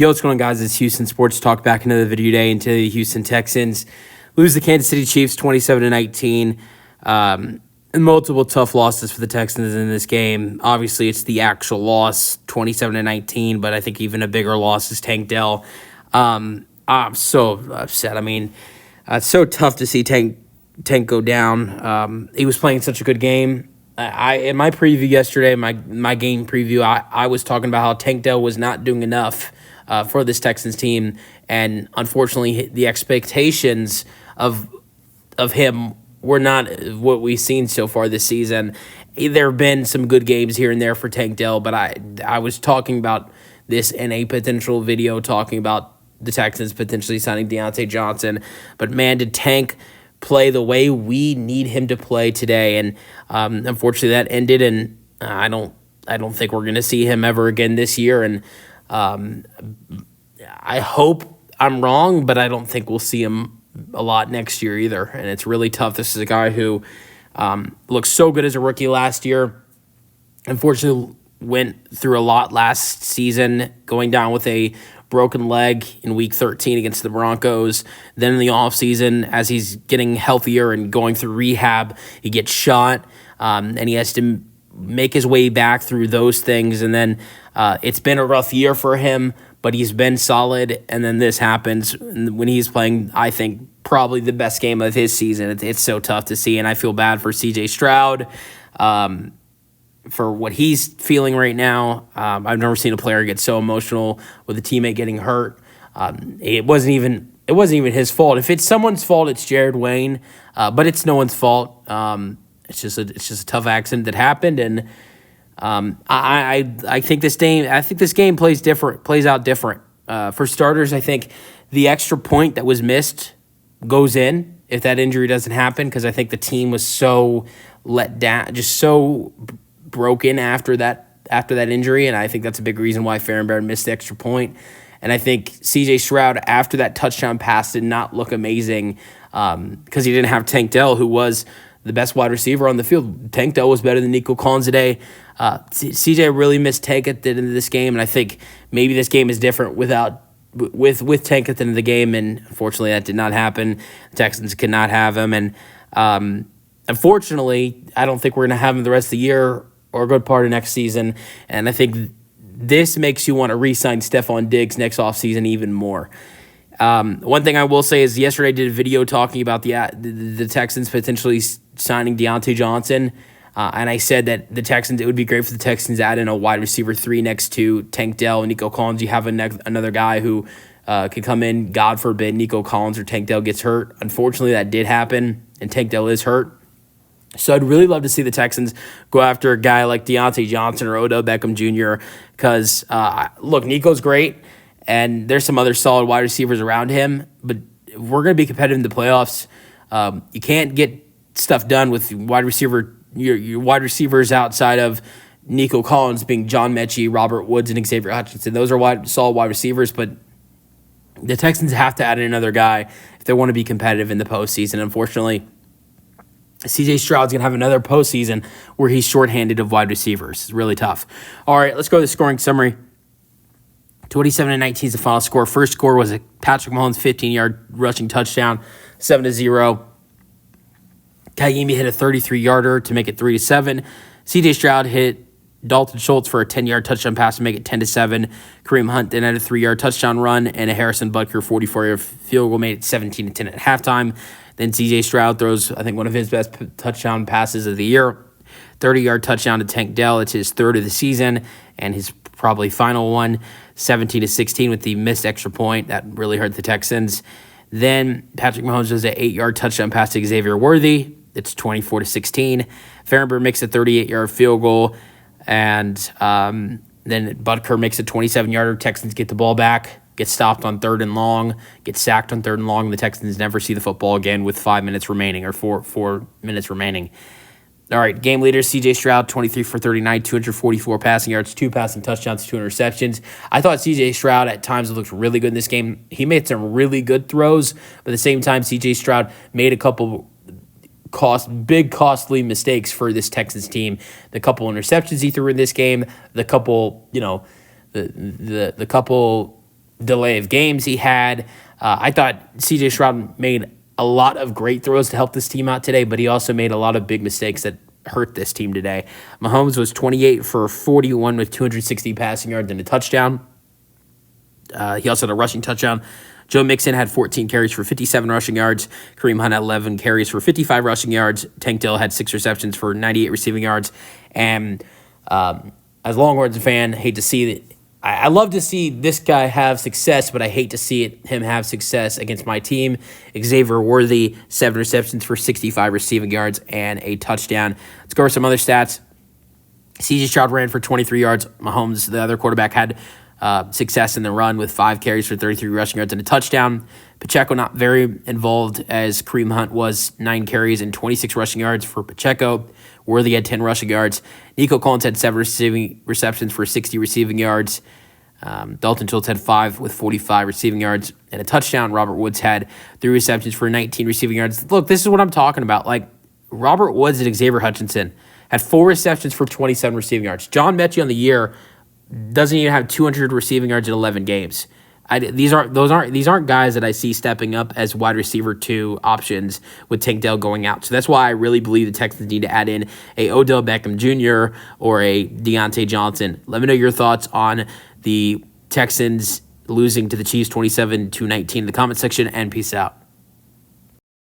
Yo, what's going on, guys? It's Houston Sports Talk back into the video day until the Houston Texans lose the Kansas City Chiefs 27-19. Multiple tough losses for the Texans in this game. Obviously, it's the actual loss, 27-19, but I think even a bigger loss is Tank Dell. I'm so upset. I mean, it's so tough to see Tank go down. He was playing such a good game. In my preview yesterday, my game preview, I was talking about how Tank Dell was not doing enough for this Texans team, and unfortunately, the expectations of him were not what we've seen so far this season. There have been some good games here and there for Tank Dell, but I was talking about this in a potential video, talking about the Texans potentially signing Deontay Johnson. But man, did Tank play the way we need him to play today? And unfortunately, that ended, and I don't think we're going to see him ever again this year. And I hope I'm wrong, but I don't think we'll see him a lot next year either. And it's really tough. This is a guy who looked so good as a rookie last year. Unfortunately, went through a lot last season, going down with a broken leg in Week 13 against the Broncos. Then in the offseason, as he's getting healthier and going through rehab, he gets shot, and he has to make his way back through those things. And then it's been a rough year for him, but he's been solid. And then this happens when he's playing, I think, probably the best game of his season. It's so tough to see, and I feel bad for C.J. Stroud for what he's feeling right now. I've never seen a player get so emotional with a teammate getting hurt. It wasn't even his fault. If it's someone's fault, it's Jared Wayne, but it's no one's fault. It's just a tough accident that happened, and I think this game plays out different. For starters, I think the extra point that was missed goes in if that injury doesn't happen, because I think the team was so let down, just so broken after that injury, and I think that's a big reason why Farrenberg missed the extra point. And I think C.J. Stroud, after that touchdown pass, did not look amazing because he didn't have Tank Dell, who was the best wide receiver on the field. Tank Dell was better than Nico Collins today. C.J. really missed Tank at the end of this game, and I think maybe this game is different with Tank at the end of the game, and unfortunately that did not happen. The Texans could not have him, and unfortunately, I don't think we're going to have him the rest of the year or a good part of next season, and I think this makes you want to re-sign Stephon Diggs next offseason even more. One thing I will say is yesterday I did a video talking about the Texans potentially signing Deontay Johnson, and I said that it would be great for the Texans to add in a wide receiver 3 next to Tank Dell and Nico Collins. You have another guy who could come in, God forbid, Nico Collins or Tank Dell gets hurt. Unfortunately, that did happen, and Tank Dell is hurt. So I'd really love to see the Texans go after a guy like Deontay Johnson or Odell Beckham Jr. because, look, Nico's great, and there's some other solid wide receivers around him, but if we're going to be competitive in the playoffs, you can't get stuff done with your wide receivers outside of Nico Collins being John Mechie, Robert Woods, and Xavier Hutchinson. Those are solid wide receivers, but the Texans have to add in another guy if they want to be competitive in the postseason. Unfortunately, C.J. Stroud's going to have another postseason where he's shorthanded of wide receivers. It's really tough. All right, let's go to the scoring summary. 27-19 is the final score. First score was a Patrick Mahomes 15-yard rushing touchdown, 7-0. Kayimi hit a 33-yarder to make it 3-7. C.J. Stroud hit Dalton Schultz for a 10-yard touchdown pass to make it 10-7. Kareem Hunt then had a 3-yard touchdown run, and a Harrison Butker 44-yard field goal made it 17-10 at halftime. Then C.J. Stroud throws, I think, one of his best touchdown passes of the year, 30-yard touchdown to Tank Dell. It's his third of the season and his probably final one, 17-16 with the missed extra point. That really hurt the Texans. Then Patrick Mahomes does an 8-yard touchdown pass to Xavier Worthy. It's 24-16. Farrenberg makes a 38-yard field goal, and then Butker makes a 27-yarder. Texans get the ball back. Get stopped on 3rd and long, get sacked on 3rd and long. The Texans never see the football again with 5 minutes remaining or four minutes remaining. All right, game leader, C.J. Stroud, 23 for 39, 244 passing yards, 2 passing touchdowns, 2 interceptions. I thought C.J. Stroud at times looked really good in this game. He made some really good throws, but at the same time, C.J. Stroud made a couple costly mistakes for this Texans team. The couple interceptions he threw in this game, the couple, the couple delay of games he had. I thought CJ Stroud made a lot of great throws to help this team out today, but he also made a lot of big mistakes that hurt this team today. Mahomes was 28 for 41 with 260 passing yards and a touchdown. He also had a rushing touchdown. Joe Mixon had 14 carries for 57 rushing yards. Kareem Hunt had 11 carries for 55 rushing yards. Tank Dell had 6 receptions for 98 receiving yards. And as a Longhorns fan, hate to see it. I love to see this guy have success, but I hate to see him have success against my team. Xavier Worthy, 7 receptions for 65 receiving yards and a touchdown. Let's go over some other stats. CJ Stroud ran for 23 yards. Mahomes, the other quarterback, had success in the run with 5 carries for 33 rushing yards and a touchdown. Pacheco not very involved as Kareem Hunt was 9 carries and 26 rushing yards for Pacheco. Worthy had 10 rushing yards. Nico Collins had 7 receptions for 60 receiving yards. Dalton Schultz had 5 with 45 receiving yards and a touchdown. Robert Woods had 3 receptions for 19 receiving yards. Look, this is what I'm talking about. Like, Robert Woods and Xavier Hutchinson had 4 receptions for 27 receiving yards. John Mechie on the year doesn't even have 200 receiving yards in 11 games. These aren't guys that I see stepping up as wide receiver 2 options with Tank Dell going out. So that's why I really believe the Texans need to add in a Odell Beckham Jr. or a Deontay Johnson. Let me know your thoughts on the Texans losing to the Chiefs 27-19 in the comment section, and peace out.